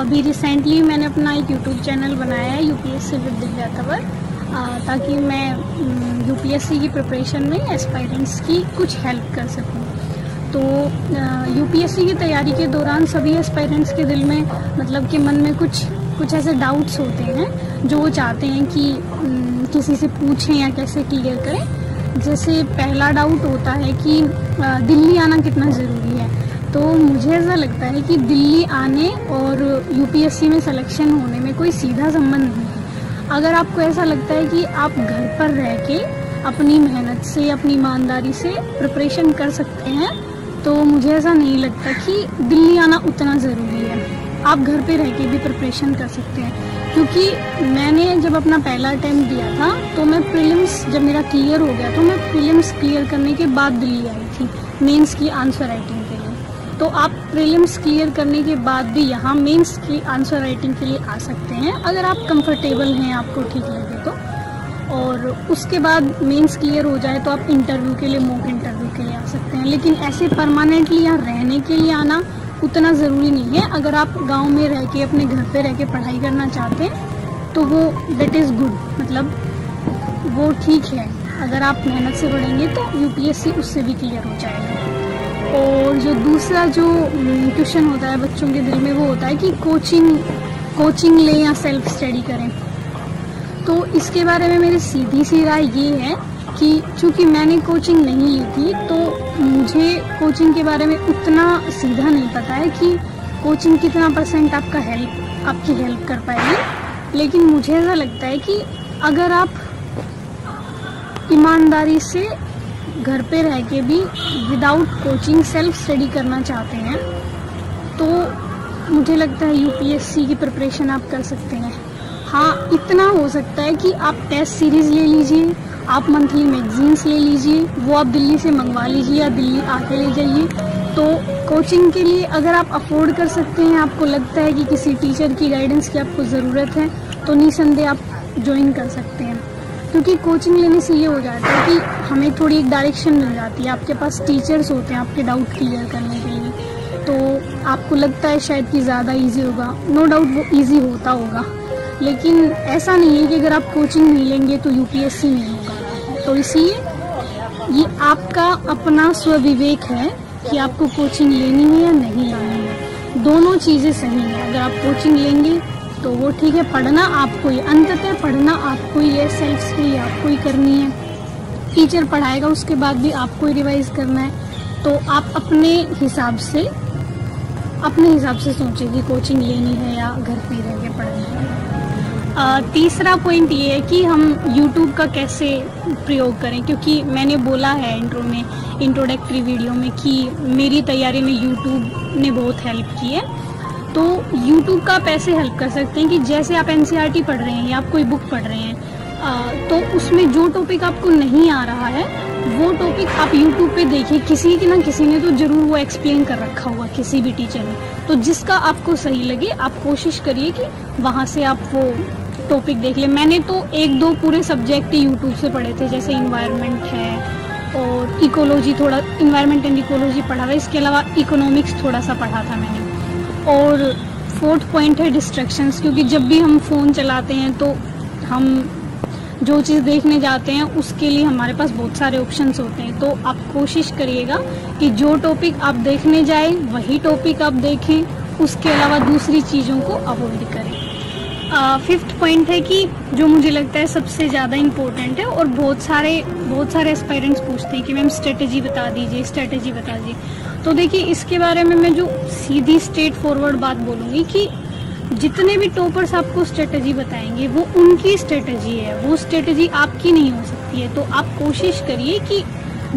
अभी रिसेंटली मैंने अपना एक यूट्यूब चैनल बनाया है यूपीएससी विद दिव्या तंवर, ताकि मैं यूपीएससी की प्रिपरेशन में एस्पायरेंट्स की कुछ हेल्प कर सकूं। तो यूपीएससी की तैयारी के दौरान सभी एस्पायरेंट्स के दिल में मतलब कि मन में कुछ ऐसे डाउट्स होते हैं जो वो चाहते हैं कि किसी से पूछें या कैसे क्लियर करें। जैसे पहला डाउट होता है कि दिल्ली आना कितना ज़रूरी है। तो मुझे ऐसा लगता है कि दिल्ली आने और यूपीएससी में सिलेक्शन होने में कोई सीधा संबंध नहीं है। अगर आपको ऐसा लगता है कि आप घर पर रह के अपनी मेहनत से, अपनी ईमानदारी से प्रिपरेशन कर सकते हैं, तो मुझे ऐसा नहीं लगता कि दिल्ली आना उतना ज़रूरी है। आप घर पे रह के भी प्रिपरेशन कर सकते हैं। क्योंकि मैंने जब अपना पहला अटैम्प्ट दिया था तो मैं प्रीलिम्स जब मेरा क्लियर हो गया तो मैं प्रीलिम्स क्लियर करने के बाद दिल्ली आई थी मेंस की आंसर राइटिंग के लिए। तो आप प्रीलिम्स क्लियर करने के बाद भी यहाँ मेंस की आंसर राइटिंग के लिए आ सकते हैं अगर आप कंफर्टेबल हैं, आपको ठीक लगे तो। और उसके बाद मेंस क्लियर हो जाए तो आप इंटरव्यू के लिए, मॉक इंटरव्यू के लिए आ सकते हैं। लेकिन ऐसे परमानेंटली यहाँ रहने के लिए आना उतना ज़रूरी नहीं है। अगर आप गांव में रह के, अपने घर पे रह के पढ़ाई करना चाहते हैं तो वो दैट इज़ गुड, मतलब वो ठीक है। अगर आप मेहनत से पढ़ेंगे तो यूपीएससी उससे भी क्लियर हो जाएगा। और जो दूसरा जो क्वेश्चन होता है बच्चों के दिल में, वो होता है कि कोचिंग लें या सेल्फ स्टडी करें। तो इसके बारे में मेरी सीधी सी राय ये है कि चूँकि मैंने कोचिंग नहीं ली थी तो मुझे कोचिंग के बारे में उतना सीधा नहीं पता है कि कोचिंग कितना % आपकी हेल्प कर पाएगी। लेकिन मुझे ऐसा लगता है कि अगर आप ईमानदारी से घर पे रह के भी विदाउट कोचिंग सेल्फ स्टडी करना चाहते हैं तो मुझे लगता है यूपीएससी की प्रिपरेशन आप कर सकते हैं। हाँ, इतना हो सकता है कि आप टेस्ट सीरीज़ ले लीजिए, आप मंथली मैगजीन्स ले लीजिए, वो आप दिल्ली से मंगवा लीजिए या दिल्ली आके ले जाइए। तो कोचिंग के लिए अगर आप अफोर्ड कर सकते हैं, आपको लगता है कि किसी टीचर की गाइडेंस की आपको ज़रूरत है, तो निसंदेह आप ज्वाइन कर सकते हैं। क्योंकि कोचिंग लेने से ये हो जाता है कि हमें थोड़ी एक डायरेक्शन मिल जाती है, आपके पास टीचर्स होते हैं आपके डाउट क्लियर करने के लिए। तो आपको लगता है शायद कि ज़्यादा ईजी होगा, नो डाउट वो ईजी होता होगा, लेकिन ऐसा नहीं है कि अगर आप कोचिंग नहीं लेंगे तो यूपीएससी नहीं होगा। तो इसलिए ये आपका अपना स्वविवेक है कि आपको कोचिंग लेनी है या नहीं लेनी है। दोनों चीज़ें सही हैं। अगर आप कोचिंग लेंगे तो वो ठीक है, पढ़ना आपको ही, अंततः पढ़ना आपको ही है, सेल्फ स्टडी आपको ही करनी है। टीचर पढ़ाएगा उसके बाद भी आपको ही रिवाइज करना है। तो आप अपने हिसाब से सोचिए कि कोचिंग लेनी है या घर पे रह के पढ़ना है। तीसरा पॉइंट ये है कि हम YouTube का कैसे प्रयोग करें, क्योंकि मैंने बोला है इंट्रोडक्टरी वीडियो में कि मेरी तैयारी में YouTube ने बहुत हेल्प की है। तो YouTube का आप ऐसे हेल्प कर सकते हैं कि जैसे आप NCERT पढ़ रहे हैं या आप कोई बुक पढ़ रहे हैं, तो उसमें जो टॉपिक आपको नहीं आ रहा है वो टॉपिक आप YouTube पे देखिए। किसी न किसी ने तो ज़रूर वो एक्सप्लेन कर रखा होगा, किसी भी टीचर ने। तो जिसका आपको सही लगे आप कोशिश करिए कि वहाँ से आप वो टॉपिक देख लें। मैंने तो 1-2 पूरे सब्जेक्ट यूट्यूब से पढ़े थे, जैसे इन्वायरमेंट है और इकोलॉजी, थोड़ा इन्वायरमेंट एंड इकोलॉजी पढ़ा था। इसके अलावा इकोनॉमिक्स थोड़ा सा पढ़ा था मैंने। और 4th पॉइंट है डिस्ट्रैक्शंस, क्योंकि जब भी हम फ़ोन चलाते हैं तो हम जो चीज़ देखने जाते हैं उसके लिए हमारे पास बहुत सारे ऑप्शंस होते हैं। तो आप कोशिश करिएगा कि जो टॉपिक आप देखने जाएं वही टॉपिक आप देखें, उसके अलावा दूसरी चीज़ों को अवॉइड करें। 5th पॉइंट है कि जो मुझे लगता है सबसे ज़्यादा इम्पोर्टेंट है और बहुत सारे एस्पायरेंट्स पूछते हैं कि मैम स्ट्रेटजी बता दीजिए। तो देखिए, इसके बारे में मैं जो सीधी स्ट्रेट फॉरवर्ड बात बोलूँगी कि जितने भी टॉपर्स आपको स्ट्रेटजी बताएंगे वो उनकी स्ट्रेटजी है, वो स्ट्रेटजी आपकी नहीं हो सकती है। तो आप कोशिश करिए कि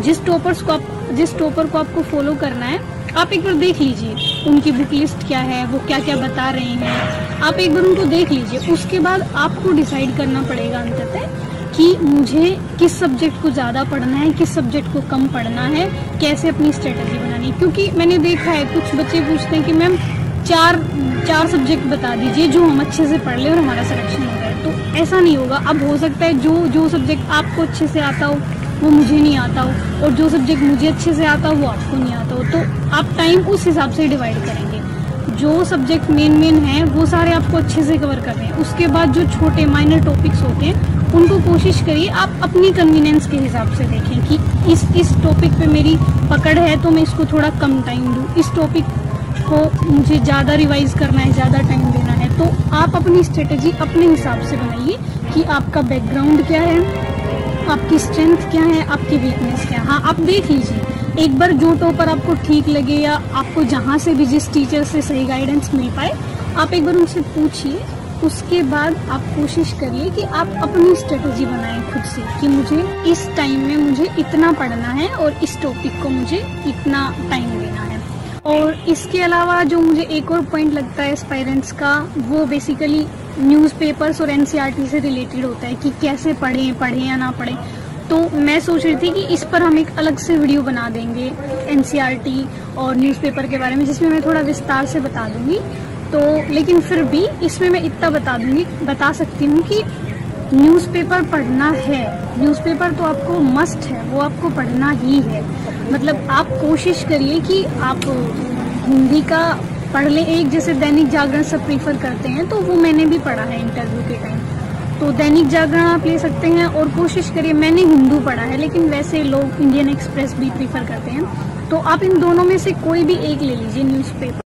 जिस टॉपर को आपको फॉलो करना है आप एक बार देख लीजिए उनकी बुक लिस्ट क्या है, वो क्या क्या बता रहे हैं, आप एक बार उनको देख लीजिए। उसके बाद आपको डिसाइड करना पड़ेगा अंततः कि मुझे किस सब्जेक्ट को ज़्यादा पढ़ना है, किस सब्जेक्ट को कम पढ़ना है, कैसे अपनी स्ट्रेटजी बनानी है। क्योंकि मैंने देखा है कुछ बच्चे पूछते हैं कि मैम चार सब्जेक्ट बता दीजिए जो हम अच्छे से पढ़ लें और हमारा सिलेक्शन हो जाए। तो ऐसा नहीं होगा। अब हो सकता है जो सब्जेक्ट आपको अच्छे से आता हो वो मुझे नहीं आता हो, और जो सब्जेक्ट मुझे अच्छे से आता हो वो आपको नहीं आता हो। तो आप टाइम उस हिसाब से डिवाइड करेंगे। जो सब्जेक्ट मेन है वो सारे आपको अच्छे से कवर करने हैं। उसके बाद जो छोटे माइनर टॉपिक्स होते हैं उनको कोशिश करिए आप अपनी कन्वीनियंस के हिसाब से देखें कि इस टॉपिक पे मेरी पकड़ है तो मैं इसको थोड़ा कम टाइम दूँ, इस टॉपिक को मुझे ज़्यादा रिवाइज करना है, ज़्यादा टाइम देना है। तो आप अपनी स्ट्रेटजी अपने हिसाब से बनाइए कि आपका बैकग्राउंड क्या है, आपकी स्ट्रेंथ क्या है, आपकी वीकनेस क्या है। हाँ, आप देख लीजिए एक बार जो टॉपर आपको ठीक लगे या आपको जहाँ से भी जिस टीचर से सही गाइडेंस मिल पाए आप एक बार उनसे पूछिए। उसके बाद आप कोशिश करिए कि आप अपनी स्ट्रेटजी बनाएं खुद से कि मुझे इस टाइम में मुझे इतना पढ़ना है और इस टॉपिक को मुझे इतना टाइम देना है। और इसके अलावा जो मुझे एक और पॉइंट लगता है एस्पायरेंट्स का, वो बेसिकली न्यूज़पेपर्स और एनसीईआरटी से रिलेटेड होता है कि कैसे पढ़ें या ना पढ़ें। तो मैं सोच रही थी कि इस पर हम एक अलग से वीडियो बना देंगे एनसीईआरटी और न्यूज़पेपर के बारे में, जिसमें मैं थोड़ा विस्तार से बता दूंगी। तो लेकिन फिर भी इसमें मैं इतना बता सकती हूँ कि न्यूज़पेपर पढ़ना है, न्यूज़पेपर तो आपको मस्ट है, वो आपको पढ़ना ही है। मतलब आप कोशिश करिए कि आप हिंदी का पढ़ लें। एक जैसे दैनिक जागरण सब प्रीफर करते हैं तो वो मैंने भी पढ़ा है इंटरव्यू के टाइम, तो दैनिक जागरण आप ले सकते हैं। और कोशिश करिए, मैंने हिंदू पढ़ा है लेकिन वैसे लोग इंडियन एक्सप्रेस भी प्रीफर करते हैं, तो आप इन दोनों में से कोई भी एक ले लीजिए न्यूज़पेपर।